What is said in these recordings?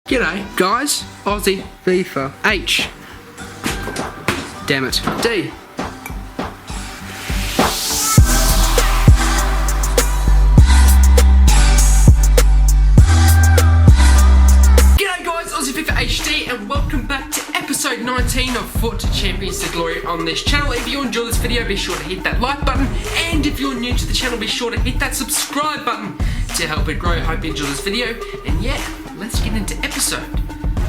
G'day, guys. Aussie. FIFA. H. Damn it. D. G'day guys, Aussie FIFA HD, and welcome back to episode 19 of FUT Champions to Glory on this channel. If you enjoy this video, be sure to hit that like button, and if you're new to the channel, be sure to hit that subscribe button to help it grow. Hope you enjoy this video, and yeah, let's get into episode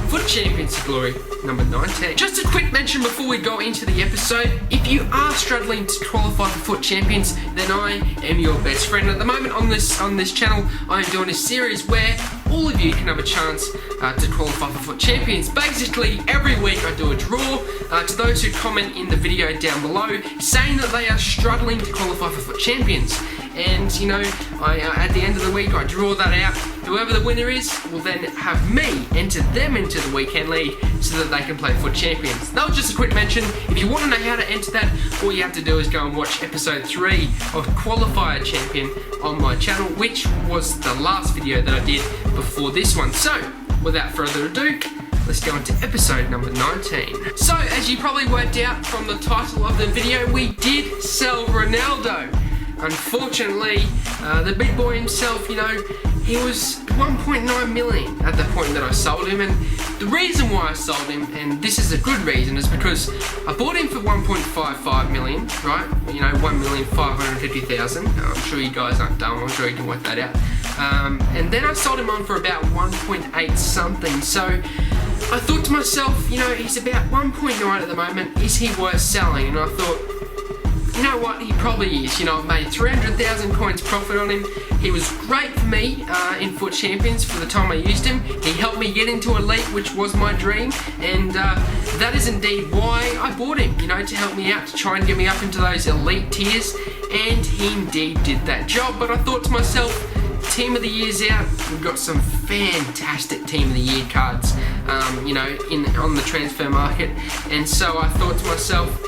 FUT Champions to Glory number 19. Just a quick mention before we go into the episode: if you are struggling to qualify for FUT Champions, then I am your best friend. At the moment on this channel, I am doing a series where all of you can have a chance to qualify for FUT Champions. Basically, every week I do a draw to those who comment in the video down below saying that they are struggling to qualify for FUT Champions. And you know, at the end of the week I draw that out. Whoever the winner is will then have me enter them into the weekend league so that they can play FUT Champions. That was just a quick mention. If you want to know how to enter that, all you have to do is go and watch episode 3 of Qualifier Champion on my channel, which was the last video that I did before this one. So, without further ado, let's go into episode number 19. So, as you probably worked out from the title of the video, we did sell Ronaldo. Unfortunately, the big boy himself, you know, he was 1.9 million at the point that I sold him, and the reason why I sold him, and this is a good reason, is because I bought him for 1.55 million, right? You know, 1,550,000. I'm sure you guys aren't dumb, I'm sure you can work that out. And then I sold him on for about 1.8 something, so I thought to myself, you know, he's about 1.9 at the moment, is he worth selling? And I thought, you know what, he probably is. You know, I've made 300,000 coins profit on him. He was great for me in FUT Champions for the time I used him. He helped me get into Elite, which was my dream, and that is indeed why I bought him, you know, to help me out, to try and get me up into those Elite tiers, and he indeed did that job. But I thought to myself, Team of the Year's out, we've got some fantastic Team of the Year cards, you know, on the transfer market, and so I thought to myself,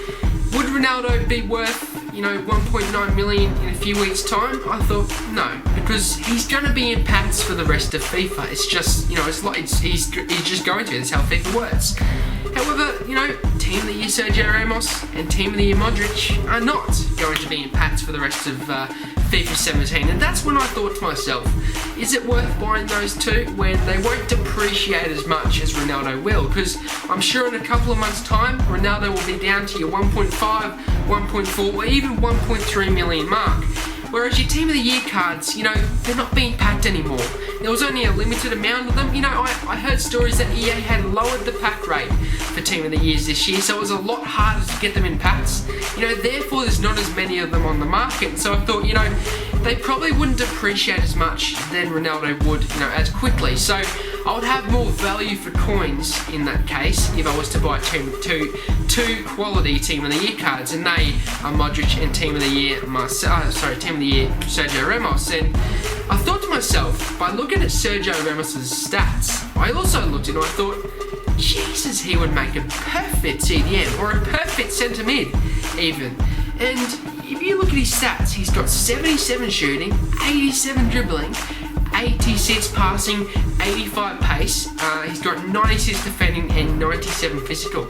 would Ronaldo be worth, you know, 1.9 million in a few weeks' time? I thought, no, because he's going to be in packs for the rest of FIFA. It's just, you know, it's like he's just going to. That's how FIFA works. However, you know, Team of the Year Sergio Ramos and Team of the Year Modric are not going to be in packs for the rest of FIFA 17, and that's when I thought to myself, is it worth buying those two when they won't depreciate as much as Ronaldo will? Because I'm sure in a couple of months' time, Ronaldo will be down to your 1.5, 1.4, or even 1.3 million mark. Whereas your Team of the Year cards, you know, they're not being packed anymore. There was only a limited amount of them. You know, I heard stories that EA had lowered the pack rate for Team of the Years this year, so it was a lot harder to get them in packs. You know, therefore there's not as many of them on the market. So I thought, you know, they probably wouldn't depreciate as much than Ronaldo would, you know, as quickly. So I would have more value for coins in that case if I was to buy two quality Team of the Year cards, and they are Modric and Team of the Year Team of the Year Sergio Ramos. And I thought to myself, by looking at Sergio Ramos's stats, I also looked and I thought, Jesus, he would make a perfect CDM or a perfect centre mid even. And if you look at his stats, he's got 77 shooting, 87 dribbling, 86 passing, 85 pace, he's got 96 defending and 97 physical.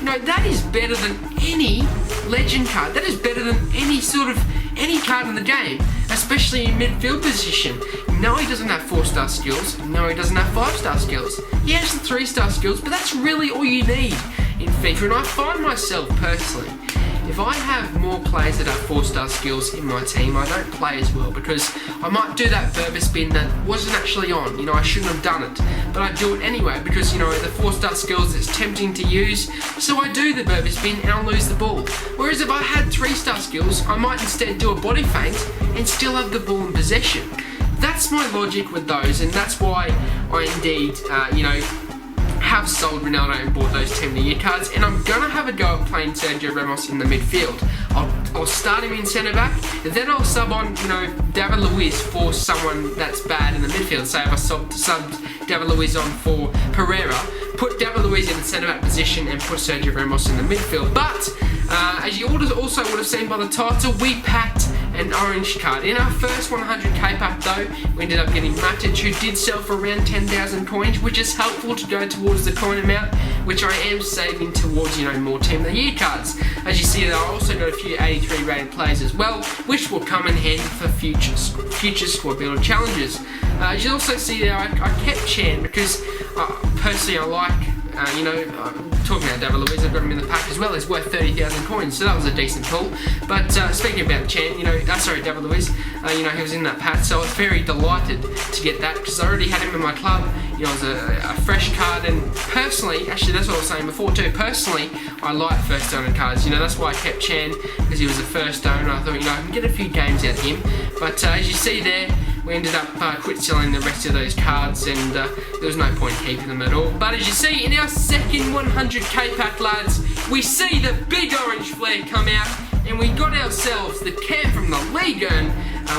You know, that is better than any legend card. That is better than any card in the game, especially in midfield position. No, he doesn't have 4-star skills. No, he doesn't have 5-star skills. He has the 3-star skills, but that's really all you need in FIFA. And I find myself personally, if I have more players that have 4-star skills in my team, I don't play as well, because I might do that Berber spin that wasn't actually on. You know, I shouldn't have done it, but I do it anyway because, you know, the 4-star skills, it's tempting to use, so I do the Berber spin and I'll lose the ball. Whereas if I had 3-star skills, I might instead do a body feint and still have the ball in possession. That's my logic with those, and that's why I indeed, you know, have sold Ronaldo and bought those Team of the Year cards, and I'm going to have a go at playing Sergio Ramos in the midfield. I'll start him in centre back, and then I'll sub on, you know, David Luiz for someone that's bad in the midfield. Say if I subbed David Luiz on for Pereira, put David Luiz in the centre back position and put Sergio Ramos in the midfield. But as you also would have seen by the title, we packed an orange card. In our first 100k pack though, we ended up getting Matic, who did sell for around 10,000 coins, which is helpful to go towards the coin amount, which I am saving towards, more Team of the Year cards. As you see, I also got a few 83 rated players as well, which will come in handy for future squad builder challenges. As you also see there, I kept Chan because personally I like, talking about David Luiz, I've got him in the pack as well. He's worth 30,000 coins, so that was a decent pull. But speaking about Chan, David Luiz, he was in that pack, so I was very delighted to get that because I already had him in my club. It was a fresh card, and personally, actually that's what I was saying before too, personally, I like first owner cards. That's why I kept Chan, because he was a first owner. I thought, I can get a few games out of him. But as you see there, we ended up quit selling the rest of those cards, and there was no point keeping them at all. But as you see, in our second 100k pack, lads, we see the big orange flare come out, and we got ourselves the Cam from the Ligue 1.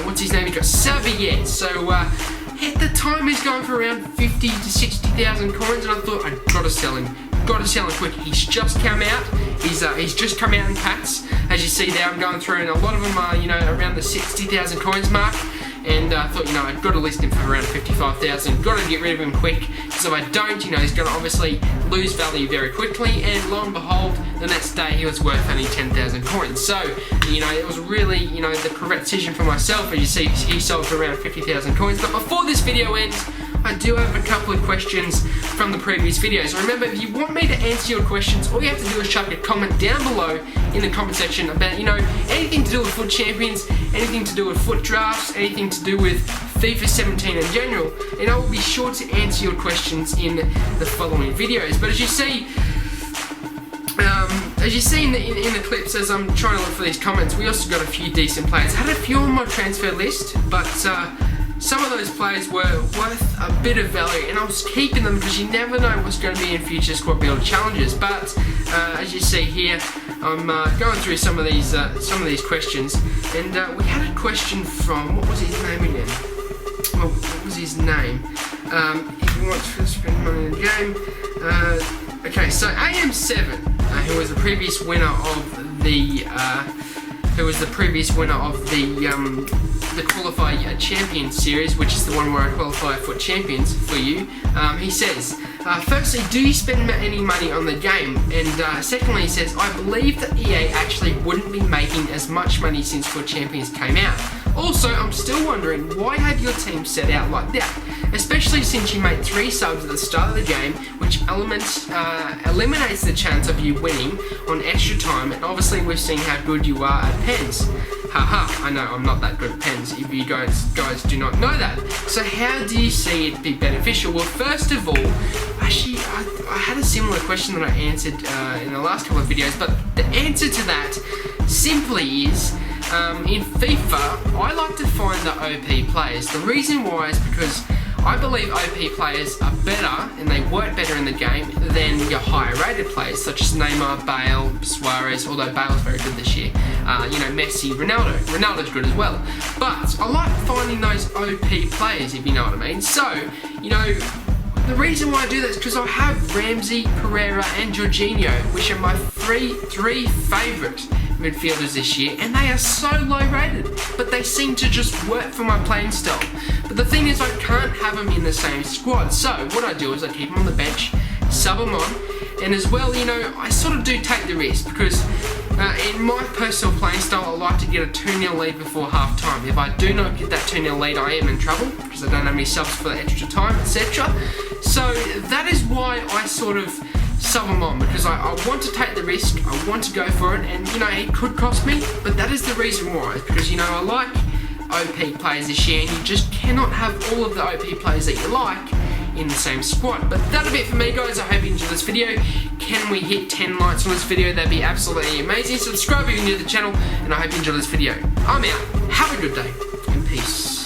What's his name? He got Serviette. So at the time, he's going for around 50 to 60,000 coins, and I thought, I've got to sell him. Got to sell him quick. He's just come out. He's just come out in packs. As you see there, I'm going through, and a lot of them are, around the 60,000 coins mark. And I thought, I've got to list him for around 55,000. Got to get rid of him quick, because if I don't, he's going to obviously lose value very quickly. And lo and behold, the next day he was worth only 10,000 coins. So, it was really, the correct decision for myself. As you see, he sold for around 50,000 coins. But before this video ends, I do have a couple of questions from the previous videos. Remember, if you want me to answer your questions, all you have to do is chuck a comment down below in the comment section about, anything to do with FUT Champions, anything to do with FUT drafts, anything to do with FIFA 17 in general, and I will be sure to answer your questions in the following videos. But as you see in the clips, as I'm trying to look for these comments, we also got a few decent players. I had a few on my transfer list, but some of those players were worth a bit of value, and I was keeping them because you never know what's going to be in future squad builder challenges. But as you see here, I'm going through some of these questions, and we had a question from, what was his name again? Well, what was his name? If you want to spend money in the game. Okay, so AM7, who was the previous winner of the the Qualify Champions series, which is the one where I qualify FUT Champions for you. He says, firstly, do you spend any money on the game? And secondly, he says, I believe that EA actually wouldn't be making as much money since FUT Champions came out. Also, I'm still wondering, why have your team set out like that? Especially since you made 3 subs at the start of the game, which eliminates the chance of you winning on extra time, and obviously we've seen how good you are at pens. Haha, I know I'm not that good at pens, if you guys do not know that. So how do you see it be beneficial? Well, first of all, actually, I had a similar question that I answered in the last couple of videos, but the answer to that simply is, in FIFA, I like to find the OP players. The reason why is because I believe OP players are better and they work better in the game than your higher rated players, such as Neymar, Bale, Suarez, although Bale's very good this year. Messi, Ronaldo. Ronaldo's good as well. But I like finding those OP players, if you know what I mean. So, the reason why I do that is because I have Ramsey, Pereira and Jorginho, which are my three favourite midfielders this year, and they are so low rated, but they seem to just work for my playing style. But the thing is, I can't have them in the same squad, so what I do is I keep them on the bench, sub them on, and as well, I sort of do take the risk, because in my personal playing style, I like to get a 2-0 lead before half time. If I do not get that 2-0 lead, I am in trouble, because I don't have any subs for the extra time, etc. So that is why I sort of sub them on, because I want to take the risk, I want to go for it, and it could cost me, but that is the reason why, because I like OP players this year, and you just cannot have all of the OP players that you like in the same squad. But that'll be it for me, guys. I hope you enjoyed this video. Can we hit 10 likes on this video? That'd be absolutely amazing. Subscribe if you're new to the channel, and I hope you enjoyed this video. I'm out. Have a good day, and peace.